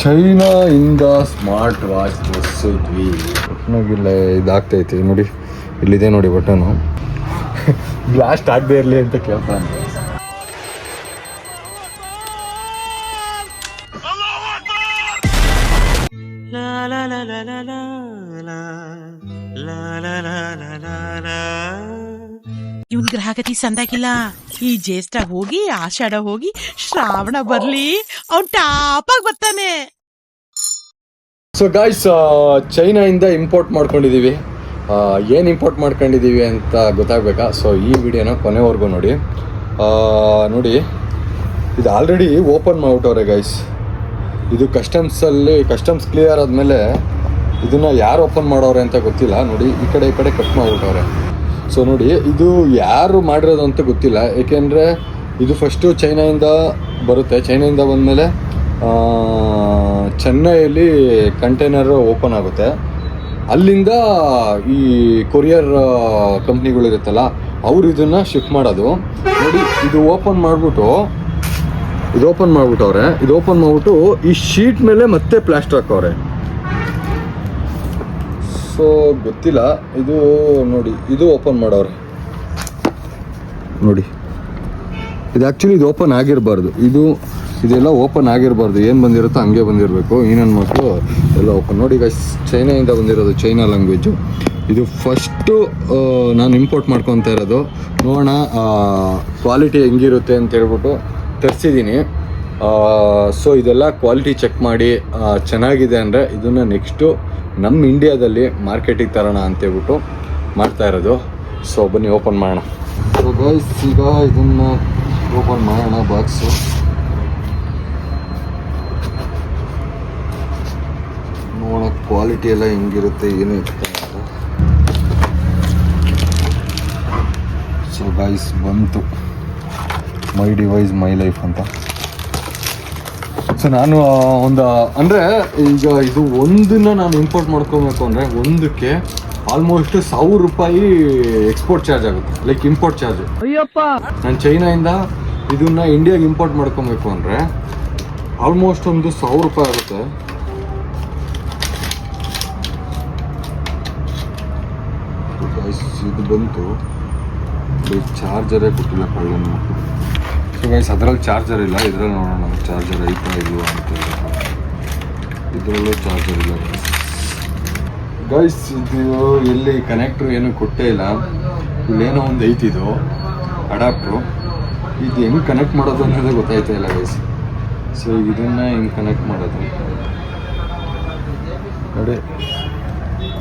China ಇಂದ smart watch ತರಿಸಿದ್ವಿ. ಒಟ್ಟಿನಾಗಿಲ್ಲ ಇದಾಗ್ತೈತಿ ನೋಡಿ, ಇಲ್ಲಿದೆ ನೋಡಿ ಬಟನು. ಬ್ಲಾಸ್ಟ್ ಆಗದೆ ಇರಲಿ ಅಂತ ಕೇಳ್ತಾನೆ. ಇವನ್ ಗ್ರಹಗತಿ ಸಂದಾಗಿಲ್ಲ. ಈ ಜ್ಯೇಷ್ಠ ಹೋಗಿ ಆಷಾಢ ಹೋಗಿ ಶ್ರಾವಣ ಬರ್ಲಿ, ಅವ್ನ್ ಟಾಪಾಗಿ ಬರ್ತಾನೆ. ಸೊ ಗಾಯ್ಸ್, ಚೈನಾಯಿಂದ ಇಂಪೋರ್ಟ್ ಮಾಡ್ಕೊಂಡಿದ್ದೀವಿ. ಏನು ಇಂಪೋರ್ಟ್ ಮಾಡ್ಕೊಂಡಿದ್ದೀವಿ ಅಂತ ಗೊತ್ತಾಗಬೇಕಾ? ಸೊ ಈ ವಿಡಿಯೋನ ಕೊನೆವರೆಗೂ ನೋಡಿ. ನೋಡಿ, ಇದು ಆಲ್ರೆಡಿ ಓಪನ್ ಮಾಡ್ಬಿಟ್ಟವ್ರೆ ಗೈಸ್. ಇದು ಕಸ್ಟಮ್ಸ್ ಕ್ಲಿಯರ್ ಆದಮೇಲೆ ಇದನ್ನು ಯಾರು ಓಪನ್ ಮಾಡೋರೆ ಅಂತ ಗೊತ್ತಿಲ್ಲ. ನೋಡಿ, ಈ ಕಡೆ ಕಟ್ ಮಾಡಿಬಿಟ್ಟವ್ರೆ. ಸೊ ನೋಡಿ, ಇದು ಯಾರು ಮಾಡಿರೋದು ಅಂತ ಗೊತ್ತಿಲ್ಲ. ಏಕೆಂದರೆ ಇದು ಫಸ್ಟು ಚೈನಾಯಿಂದ ಬರುತ್ತೆ. ಚೈನಾಯಿಂದ ಬಂದಮೇಲೆ ಚೆನ್ನೈಯಲ್ಲಿ ಕಂಟೈನರ್ ಓಪನ್ ಆಗುತ್ತೆ. ಅಲ್ಲಿಂದ ಈ ಕೊರಿಯರ್ ಕಂಪ್ನಿಗಳಿರುತ್ತಲ್ಲ, ಅವರು ಇದನ್ನು ಶಿಫ್ಟ್ ಮಾಡೋದು. ನೋಡಿ, ಇದು ಓಪನ್ ಮಾಡಿಬಿಟ್ಟವ್ರೆ. ಇದು ಓಪನ್ ಮಾಡಿಬಿಟ್ಟು ಈ ಶೀಟ್ ಮೇಲೆ ಮತ್ತೆ ಪ್ಲಾಸ್ಟರ್ ಹಾಕವ್ರೆ. ಸೊ ಗೊತ್ತಿಲ್ಲ, ಇದು ನೋಡಿ, ಇದು ಓಪನ್ ಮಾಡವ್ರೆ. ನೋಡಿ, ಇದು ಆ್ಯಕ್ಚುಲಿ ಇದು ಓಪನ್ ಆಗಿರಬಾರ್ದು. ಇದೆಲ್ಲ ಓಪನ್ ಆಗಿರಬಾರ್ದು. ಏನು ಬಂದಿರುತ್ತೋ ಹಂಗೆ ಬಂದಿರಬೇಕು. ಇನ್ನೊಂದು ಮಕ್ಕಳು ಎಲ್ಲ ಓಪನ್. ನೋಡಿ ಗೈಸ್, ಚೈನಾಯಿಂದ ಬಂದಿರೋದು, ಚೈನಾ ಲ್ಯಾಂಗ್ವೇಜು. ಇದು ಫಸ್ಟು ನಾನು ಇಂಪೋರ್ಟ್ ಮಾಡ್ಕೊತಾ ಇರೋದು. ನೋಡೋಣ ಕ್ವಾಲಿಟಿ ಹೆಂಗಿರುತ್ತೆ ಅಂತ ಹೇಳ್ಬಿಟ್ಟು ತರಿಸಿದ್ದೀನಿ. ಸೊ ಇದೆಲ್ಲ ಕ್ವಾಲಿಟಿ ಚೆಕ್ ಮಾಡಿ ಚೆನ್ನಾಗಿದೆ ಅಂದರೆ ಇದನ್ನು ನೆಕ್ಸ್ಟು ನಮ್ಮ ಇಂಡಿಯಾದಲ್ಲಿ ಮಾರ್ಕೆಟಿಗೆ ತರೋಣ ಅಂತೇಳ್ಬಿಟ್ಟು ಮಾಡ್ತಾ ಇರೋದು. ಸೊ ಬನ್ನಿ ಓಪನ್ ಮಾಡೋಣ. ಸೊ ಗೈಸ್, ಈಗ ಇದನ್ನು ಓಪನ್ ಮಾಡೋಣ ಬಾಕ್ಸು. ನೋಡೋಣ ಕ್ವಾಲಿಟಿ ಎಲ್ಲ ಹೆಂಗಿರುತ್ತೆ, ಏನು ಇರುತ್ತೆ ಅಂತ. ಸೊ ಗೈಸ್, ಬಂತು ಮೈ ಡಿವೈಸ್ ಮೈ ಲೈಫ್ ಅಂತ. ಸೊ ನಾನು ಅಂದರೆ ಈಗ ಇದು ಒಂದನ್ನು ನಾನು ಇಂಪೋರ್ಟ್ ಮಾಡ್ಕೊಬೇಕು ಅಂದರೆ ಒಂದಕ್ಕೆ ಆಲ್ಮೋಸ್ಟ್ 1000 ರೂಪಾಯಿ ಎಕ್ಸ್ಪೋರ್ಟ್ ಚಾರ್ಜ್ ಆಗುತ್ತೆ, ಲೈಕ್ ಇಂಪೋರ್ಟ್ ಚಾರ್ಜ್. ಅಯ್ಯಪ್ಪ, ನಾನು ಚೈನಾಯಿಂದ ಇದನ್ನು ಇಂಡಿಯಾಗೆ ಇಂಪೋರ್ಟ್ ಮಾಡ್ಕೊಬೇಕು ಅಂದರೆ ಆಲ್ಮೋಸ್ಟ್ ಒಂದು 1000 ರೂಪಾಯಿ ಆಗುತ್ತೆ. ಇದು ಬಂತು, ಚಾರ್ಜರೇ ಕೊಟ್ಟಿಲ್ಲ ಕಳ್ಳನ ಮಕ್ಕಳು. ಸೊ ಗೈಸ್, ಅದರಲ್ಲಿ ಚಾರ್ಜರ್ ಇಲ್ಲ. ಇದರಲ್ಲಿ ನೋಡೋಣ ಚಾರ್ಜರ್ ಐತಾ ಇಲ್ವ ಅಂತ. ಇದರಲ್ಲೂ ಚಾರ್ಜರ್ ಇಲ್ಲ ಗೈಸ್. ಇದು ಎಲ್ಲಿ ಕನೆಕ್ಟ್ರು ಏನು ಕೊಟ್ಟೇ ಇಲ್ಲ. ಇಲ್ಲೇನೋ ಒಂದು ಐತಿದು ಅಡಾಪ್ಟ್ರು. ಇದು ಹೆಂಗೆ ಕನೆಕ್ಟ್ ಮಾಡೋದು ಅನ್ನೋದೇ ಗೊತ್ತಾಯ್ತಾ ಇಲ್ಲ ಗೈಸ್. ಸೊ ಇದನ್ನು ಹೆಂಗೆ ಕನೆಕ್ಟ್ ಮಾಡೋದು ನೋಡಿ.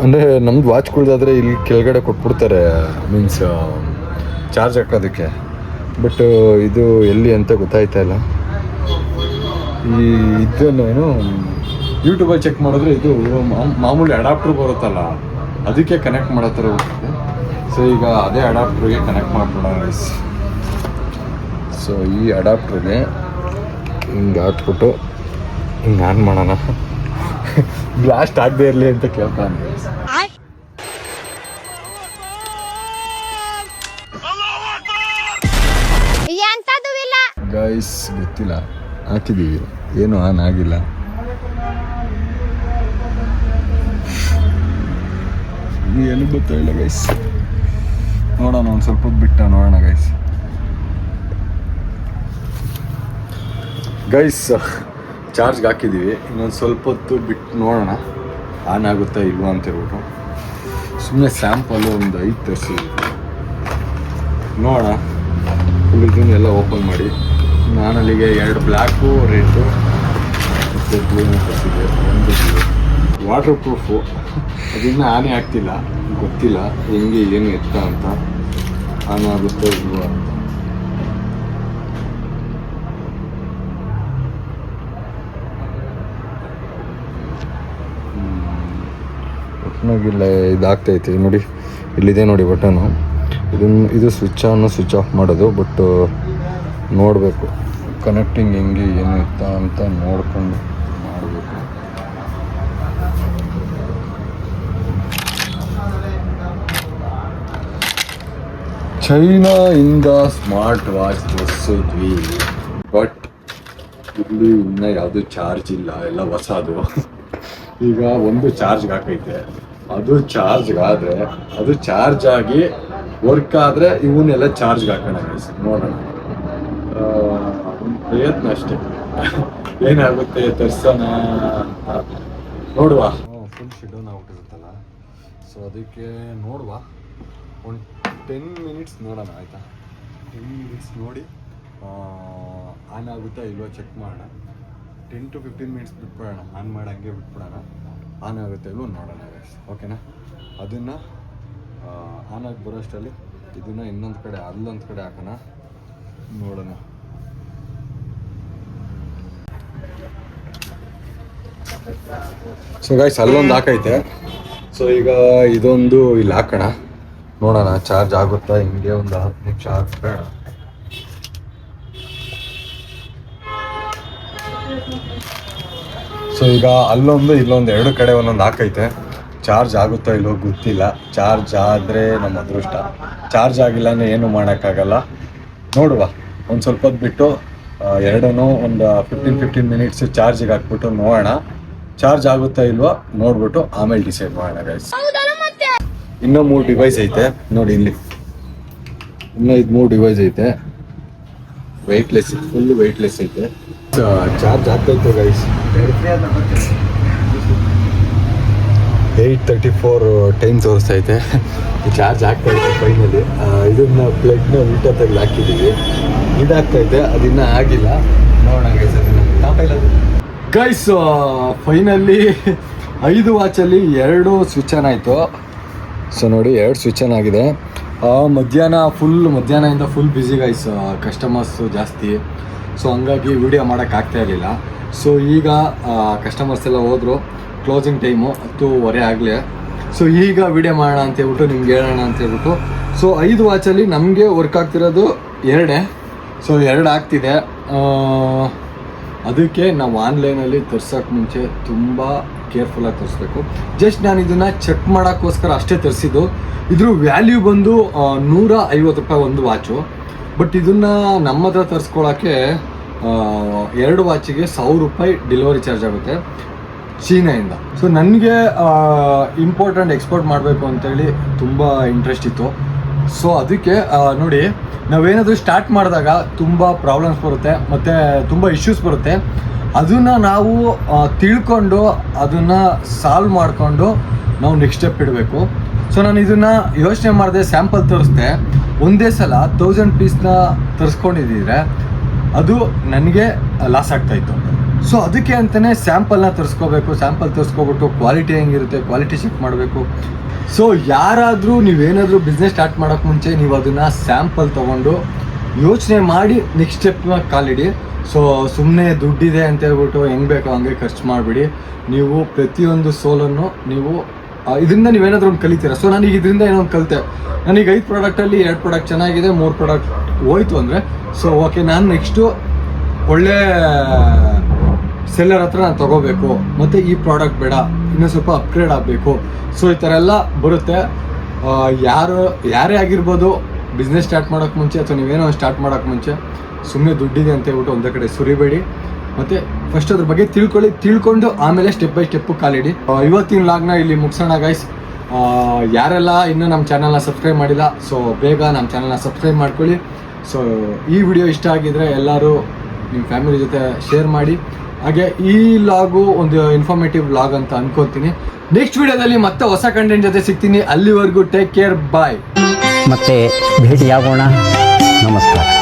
ಅಂದರೆ ನಮ್ದು ವಾಚ್ಗಳ್ದಾದರೆ ಇಲ್ಲಿ ಕೆಳಗಡೆ ಕೊಟ್ಬಿಡ್ತಾರೆ, ಮೀನ್ಸ್ ಚಾರ್ಜ್ ಹಾಕೋದಕ್ಕೆ. ಬಟ್ ಇದು ಎಲ್ಲಿ ಅಂತ ಗೊತ್ತಾಯ್ತಾ ಇಲ್ಲ. ಇದನ್ನೇನು ಯೂಟ್ಯೂಬಲ್ಲಿ ಚೆಕ್ ಮಾಡಿದ್ರೆ ಇದು ಮಾಮೂಲಿ ಅಡಾಪ್ಟ್ರ್ ಬರುತ್ತಲ್ಲ, ಅದಕ್ಕೆ ಕನೆಕ್ಟ್ ಮಾಡೋ ಥರ ಹೋಗ್ತದೆ. ಸೊ ಈಗ ಅದೇ ಅಡಾಪ್ಟ್ರಿಗೆ ಕನೆಕ್ಟ್ ಮಾಡಿಬಿಡೋಣ. ಸೊ ಈ ಅಡಾಪ್ಟ್ರಿಗೆ ಹಿಂಗೆ ಹಾಕ್ಬಿಟ್ಟು ಹಿಂಗೆ ಆನ್ ಮಾಡೋಣ. ಬ್ಲಾಸ್ಟ್ ಆಗದೆ ಇರಲಿ ಅಂತ ಕೇಳ್ತಾನೆ. ಗೈಸ್ ಗೊತ್ತಿಲ್ಲ, ಹಾಕಿದ್ದೀವಿ, ಏನು ಆನ್ ಆಗಿಲ್ಲ. ಏನು ಗೊತ್ತಾಗಿಲ್ಲ ಗೈಸ್. ನೋಡೋಣ, ಒಂದು ಸ್ವಲ್ಪ ಬಿಟ್ಟು ನೋಡೋಣ ಗೈಸ್. ಚಾರ್ಜ್ಗೆ ಹಾಕಿದ್ದೀವಿ, ಇನ್ನೊಂದು ಸ್ವಲ್ಪ ಹೊತ್ತು ಬಿಟ್ಟು ನೋಡೋಣ ಆನ್ ಆಗುತ್ತಾ ಇಲ್ವಾ ಅಂತ ಹೇಳ್ಬಿಟ್ಟು. ಸುಮ್ಮನೆ ಸ್ಯಾಂಪಲ್ಲು ಒಂದು 5 ತರಿಸಿದ್ವಿ, ನೋಡೋಣ. ಇದನ್ನೆಲ್ಲ ಓಪನ್ ಮಾಡಿ ನಾನು ಅಲ್ಲಿಗೆ 2 ಬ್ಲ್ಯಾಕು, ರೆಡ್ಡು ಮತ್ತು ಬ್ಲೂನ ತರಿಸಿದೆ. ಒಂದು ವಾಟರ್ ಪ್ರೂಫು, ಅದನ್ನು ಆನೇ ಆಗ್ತಿಲ್ಲ, ಗೊತ್ತಿಲ್ಲ ಹೆಂಗೆ ಏನು ಎತ್ತ ಅಂತ. ಆನ್ ಆಗುತ್ತೋ ಇಲ್ವಾ ಅಂತ. ಒಟ್ಟಿನಾಗಿಲ್ಲ ಇದಾಗ್ತೈತಿ ನೋಡಿ, ಇಲ್ಲಿದೆ ನೋಡಿ ಬಟನು. ಇದು ಸ್ವಿಚ್ ಆನ್ ಸ್ವಿಚ್ ಆಫ್ ಮಾಡೋದು. ಬಟ್ ನೋಡಬೇಕು ಕನೆಕ್ಟಿಂಗ್ ಹೆಂಗೆ ಏನು ಇತ್ತ ಅಂತ ನೋಡ್ಕೊಂಡು ಮಾಡಬೇಕು. ಚೈನಾ ಇಂದ ಸ್ಮಾರ್ಟ್ ವಾಚ್ ತರಿಸಿದ್ವಿ. ಬಟ್ ಇಲ್ಲಿ ಇನ್ನೂ ಯಾವುದು ಚಾರ್ಜ್ ಇಲ್ಲ, ಎಲ್ಲ ಹೊಸದು. ಈಗ ಒಂದು ಚಾರ್ಜ್ಗೆ ಹಾಕೈತೆ, ಅದು ಚಾರ್ಜ್ಗೆ ಆದರೆ ಅದು ಚಾರ್ಜ್ ಆಗಿ ವರ್ಕ್ ಆದರೆ ಇವನ್ನೆಲ್ಲ ಚಾರ್ಜ್ಗೆ ಹಾಕೋಣ ನೋಡೋಣ. ಪ್ರಯತ್ನ ಅಷ್ಟೇ, ಏನಾಗುತ್ತೆ ತರ್ಸೋಣ ನೋಡುವ. ಫುಲ್ ಶೆಡ್ಯೂಲ್ ಆಗ್ಬಿಟ್ಟಿರುತ್ತಲ್ಲ, ಸೊ ಅದಕ್ಕೆ ನೋಡುವ. ಒಂದು 10 ಮಿನಿಟ್ಸ್ ನೋಡೋಣ ಆಯಿತಾ. 10 ಮಿನಿಟ್ಸ್ ನೋಡಿ ಆನ್ ಆಗುತ್ತಾ ಇಲ್ವೋ ಚೆಕ್ ಮಾಡೋಣ. 10 to 15 ಮಿನಿಟ್ಸ್ ಬಿಟ್ಬಿಡೋಣ, ಆನ್ ಮಾಡಿ ಹಂಗೆ ಬಿಟ್ಬಿಡೋಣ. ಆನ್ ಆಗುತ್ತೆ ಇಲ್ವೋ ನೋಡೋಣ ಓಕೆನಾ. ಅದನ್ನು ಆನ್ ಆಗಿ ಬರೋಷ್ಟರಲ್ಲಿ ಇದನ್ನು ಇನ್ನೊಂದು ಕಡೆ ಅಲ್ಲೊಂದು ಕಡೆ ಹಾಕೋಣ, ನೋಡೋಣ. ಸೊ ಗೈಸ್ ಅಲ್ಲೊಂದು ಹಾಕೈತೆ. ಸೊ ಈಗ ಇದೊಂದು ಇಲ್ಲಿ ಹಾಕೋಣ, ನೋಡೋಣ ಚಾರ್ಜ್ ಆಗುತ್ತಾ. ಹಿಂಗೆ ಒಂದು 10 ನಿಮಿಷ ಹಾಕೋಣ. ಸೊ ಈಗ ಅಲ್ಲೊಂದು ಇಲ್ಲೊಂದು 2 ಕಡೆ ಒಂದೊಂದು ಹಾಕೈತೆ. ಚಾರ್ಜ್ ಆಗುತ್ತೋ ಇಲ್ಲೋ ಗೊತ್ತಿಲ್ಲ. ಚಾರ್ಜ್ ಆದರೆ ನಮ್ಮ ಅದೃಷ್ಟ, ಚಾರ್ಜ್ ಆಗಿಲ್ಲ ಅಂದರೆ ಏನು ಮಾಡೋಕ್ಕಾಗಲ್ಲ. ನೋಡುವ, ಒಂದು ಸ್ವಲ್ಪ ಹೊತ್ತು ಬಿಟ್ಟು ಎರಡನ್ನೂ ಒಂದು 15 ಮಿನಿಟ್ಸ್ ಚಾರ್ಜಿಗೆ ಹಾಕ್ಬಿಟ್ಟು ನೋಡೋಣ. ಚಾರ್ಜ್ ಆಗುತ್ತಾ ಇಲ್ವಾ ನೋಡ್ಬಿಟ್ಟು ಆಮೇಲೆ ಡಿಸೈಡ್ ಮಾಡೋಣ ಗೈಸ್. ಇನ್ನೂ 3 ಡಿವೈಸ್ ಐತೆ ನೋಡಿ ಇಲ್ಲಿ, ಇನ್ನೂ 3 ಡಿವೈಸ್ ಐತೆ. ವೆಯ್ಟ್ಲೆಸ್, ಫುಲ್ ವೆಯ್ಟ್ಲೆಸ್ ಐತೆ. ಚಾರ್ಜ್ ಆಗ್ತೈತೆ ಗೈಸ್. 8:34 ಟೈಮ್ ತೋರಿಸ್ತೈತೆ. ಚಾರ್ಜ್ ಆಗ್ತೈತೆ ಫೈನಲಿ. ಇದನ್ನ ಪ್ಲಗ್ನ ಉಲ್ಟಾ ತೆಗೆದು ಹಾಕಿದ್ದೀವಿ, ಇದಾಗ್ತೈತೆ, ಅದಿನ್ನ ಆಗಿಲ್ಲ. ನೋಡೋಣ ಗೈಸ್ ಅದನ್ನ ಗೈಸ್. ಫೈನಲಿ 5 ವಾಚಲ್ಲಿ 2 ಸ್ವಿಚ್ ಆನ್ ಆಯಿತು. ಸೊ ನೋಡಿ 2 ಸ್ವಿಚ್ ಆನ್ ಆಗಿದೆ. ಮಧ್ಯಾಹ್ನದಿಂದ ಫುಲ್ ಬ್ಯುಸಿ ಗೈಸ್, ಕಸ್ಟಮರ್ಸು ಜಾಸ್ತಿ. ಸೊ ಹಂಗಾಗಿ ವಿಡಿಯೋ ಮಾಡೋಕ್ಕಾಗ್ತಾ ಇರಲಿಲ್ಲ. ಸೊ ಈಗ ಕಸ್ಟಮರ್ಸ್ ಎಲ್ಲ ಹೋದರು, ಕ್ಲೋಸಿಂಗ್ ಟೈಮು 10:15 ಆಗಲಿ. ಸೊ ಈಗ ವಿಡಿಯೋ ಮಾಡೋಣ ಅಂತೇಳ್ಬಿಟ್ಟು ನಿಮ್ಗೆ ಹೇಳೋಣ ಅಂತೇಳ್ಬಿಟ್ಟು. ಸೊ 5 ವಾಚಲ್ಲಿ ನಮಗೆ ವರ್ಕ್ ಆಗ್ತಿರೋದು 2. ಸೊ 2 ಆಗ್ತಿದೆ. ಅದಕ್ಕೆ ನಾವು ಆನ್ಲೈನಲ್ಲಿ ತರ್ಸೋಕ್ಕೆ ಮುಂಚೆ ತುಂಬ ಕೇರ್ಫುಲ್ಲಾಗಿ ತರಿಸ್ಬೇಕು. ಜಸ್ಟ್ ನಾನು ಇದನ್ನು ಚೆಕ್ ಮಾಡೋಕ್ಕೋಸ್ಕರ ಅಷ್ಟೇ ತರಿಸಿದ್ದು. ಇದ್ರ ವ್ಯಾಲ್ಯೂ ಬಂದು 150 ರೂಪಾಯಿ ಒಂದು ವಾಚು. ಬಟ್ ಇದನ್ನು ನಮ್ಮ ಹತ್ರ ತರಿಸ್ಕೊಳ್ಳೋಕ್ಕೆ 2 ವಾಚಿಗೆ 1000 ರೂಪಾಯಿ ಡೆಲಿವರಿ ಚಾರ್ಜ್ ಆಗುತ್ತೆ ಚೀನಾಯಿಂದ. ಸೊ ನನಗೆ ಇಂಪೋರ್ಟ್ ಎಕ್ಸ್ಪೋರ್ಟ್ ಮಾಡಬೇಕು ಅಂತೇಳಿ ತುಂಬ ಇಂಟ್ರೆಸ್ಟ್ ಇತ್ತು. ಸೊ ಅದಕ್ಕೆ ನೋಡಿ, ನಾವೇನಾದರೂ ಸ್ಟಾರ್ಟ್ ಮಾಡಿದಾಗ ತುಂಬ ಪ್ರಾಬ್ಲಮ್ಸ್ ಬರುತ್ತೆ ಮತ್ತು ತುಂಬ ಇಶ್ಯೂಸ್ ಬರುತ್ತೆ. ಅದನ್ನು ನಾವು ತಿಳ್ಕೊಂಡು ಅದನ್ನು ಸಾಲ್ವ್ ಮಾಡಿಕೊಂಡು ನಾವು ನೆಕ್ಸ್ಟ್ ಸ್ಟೆಪ್ ಇಡಬೇಕು. ಸೊ ನಾನು ಇದನ್ನು ಯೋಚನೆ ಮಾಡಿದೆ, ಸ್ಯಾಂಪಲ್ ತರಿಸ್ದೆ. ಒಂದೇ ಸಲ 1000 ಪೀಸ್ನ ತರಿಸ್ಕೊಂಡಿದ್ದಿದ್ರೆ ಅದು ನನಗೆ ಲಾಸ್ ಆಗ್ತಾಯಿತ್ತು. ಸೊ ಅದಕ್ಕೆ ಅಂತಲೇ ಸ್ಯಾಂಪಲ್ನ ತರಿಸ್ಕೋಬೇಕು. ಸ್ಯಾಂಪಲ್ ತರಿಸ್ಕೊಬಿಟ್ಟು ಕ್ವಾಲಿಟಿ ಹೆಂಗಿರುತ್ತೆ ಕ್ವಾಲಿಟಿ ಚೆಕ್ ಮಾಡಬೇಕು. ಸೊ ಯಾರಾದರೂ ನೀವೇನಾದರೂ ಬಿಸ್ನೆಸ್ ಸ್ಟಾರ್ಟ್ ಮಾಡೋಕ್ಕೆ ಮುಂಚೆ ನೀವು ಅದನ್ನು ಸ್ಯಾಂಪಲ್ ತೊಗೊಂಡು ಯೋಚನೆ ಮಾಡಿ ನೆಕ್ಸ್ಟ್ ಸ್ಟೆಪ್ನ ಕಾಲಿಡಿ. ಸೊ ಸುಮ್ಮನೆ ದುಡ್ಡಿದೆ ಅಂತ ಹೇಳ್ಬಿಟ್ಟು ಹೆಂಗೆ ಬೇಕೋ ಹಂಗೆ ಖರ್ಚು ಮಾಡಿಬಿಡಿ. ನೀವು ಪ್ರತಿಯೊಂದು ಸೋಲನ್ನು ನೀವು ಇದರಿಂದ ನೀವೇನಾದರೂ ಒಂದು ಕಲಿತೀರ. ಸೊ ನನಗೆ ಇದರಿಂದ ಏನೋ ಒಂದು ಕಲಿತೆ. ನನಗೆ 5 ಪ್ರಾಡಕ್ಟಲ್ಲಿ 2 ಪ್ರಾಡಕ್ಟ್ ಚೆನ್ನಾಗಿದೆ, 3 ಪ್ರಾಡಕ್ಟ್ ಹೋಯ್ತು ಅಂದರೆ ಸೊ ಓಕೆ, ನಾನು ನೆಕ್ಸ್ಟು ಒಳ್ಳೆ ಸೆಲ್ಲರ್ ಹತ್ರ ನಾನು ತೊಗೋಬೇಕು, ಮತ್ತು ಈ ಪ್ರಾಡಕ್ಟ್ ಬೇಡ, ಇನ್ನೂ ಸ್ವಲ್ಪ ಅಪ್ಗ್ರೇಡ್ ಆಗಬೇಕು. ಸೊ ಈ ಥರ ಎಲ್ಲ ಬರುತ್ತೆ. ಯಾರೇ ಆಗಿರ್ಬೋದು, ಬಿಸ್ನೆಸ್ ಸ್ಟಾರ್ಟ್ ಮಾಡೋಕ್ಕೆ ಮುಂಚೆ ಅಥವಾ ನೀವೇನೋ ಸ್ಟಾರ್ಟ್ ಮಾಡೋಕ್ಕೆ ಮುಂಚೆ ಸುಮ್ಮನೆ ದುಡ್ಡಿದೆ ಅಂತ ಹೇಳ್ಬಿಟ್ಟು ಒಂದೇ ಕಡೆ ಸುರಿಬೇಡಿ. ಮತ್ತು ಫಸ್ಟ್ ಅದ್ರ ಬಗ್ಗೆ ತಿಳ್ಕೊಂಡು ಆಮೇಲೆ ಸ್ಟೆಪ್ ಬೈ ಸ್ಟೆಪ್ಪು ಕಾಲಿಡಿ. ಇವತ್ತಿನ ಲಾಗ್ನ ಇಲ್ಲಿ ಮುಗಿಸೋಣ ಗೈಸ್. ಯಾರೆಲ್ಲ ಇನ್ನೂ ನಮ್ಮ ಚಾನಲ್ನ ಸಬ್ಸ್ಕ್ರೈಬ್ ಮಾಡಿಲ್ಲ, ಸೊ ಬೇಗ ನಮ್ಮ ಚಾನಲ್ನ ಸಬ್ಸ್ಕ್ರೈಬ್ ಮಾಡ್ಕೊಳ್ಳಿ. ಸೊ ಈ ವಿಡಿಯೋ ಇಷ್ಟ ಆಗಿದ್ರೆ ಎಲ್ಲರೂ ನಿಮ್ಮ ಫ್ಯಾಮಿಲಿ ಜೊತೆ ಶೇರ್ ಮಾಡಿ. ಹಾಗೆ ಈ ಲಾಗು ಒಂದು ಇನ್ಫಾರ್ಮೇಟಿವ್ ಲಾಗ್ ಅಂತ ಅನ್ಕೋತೀನಿ. ನೆಕ್ಸ್ಟ್ ವಿಡಿಯೋದಲ್ಲಿ ಮತ್ತೆ ಹೊಸ ಕಂಟೆಂಟ್ ಜೊತೆ ಸಿಗ್ತೀನಿ. ಅಲ್ಲಿವರೆಗೂ ಟೇಕ್ ಕೇರ್, ಬಾಯ್. ಮತ್ತೆ ಭೇಟಿಯಾಗೋಣ. ನಮಸ್ಕಾರ.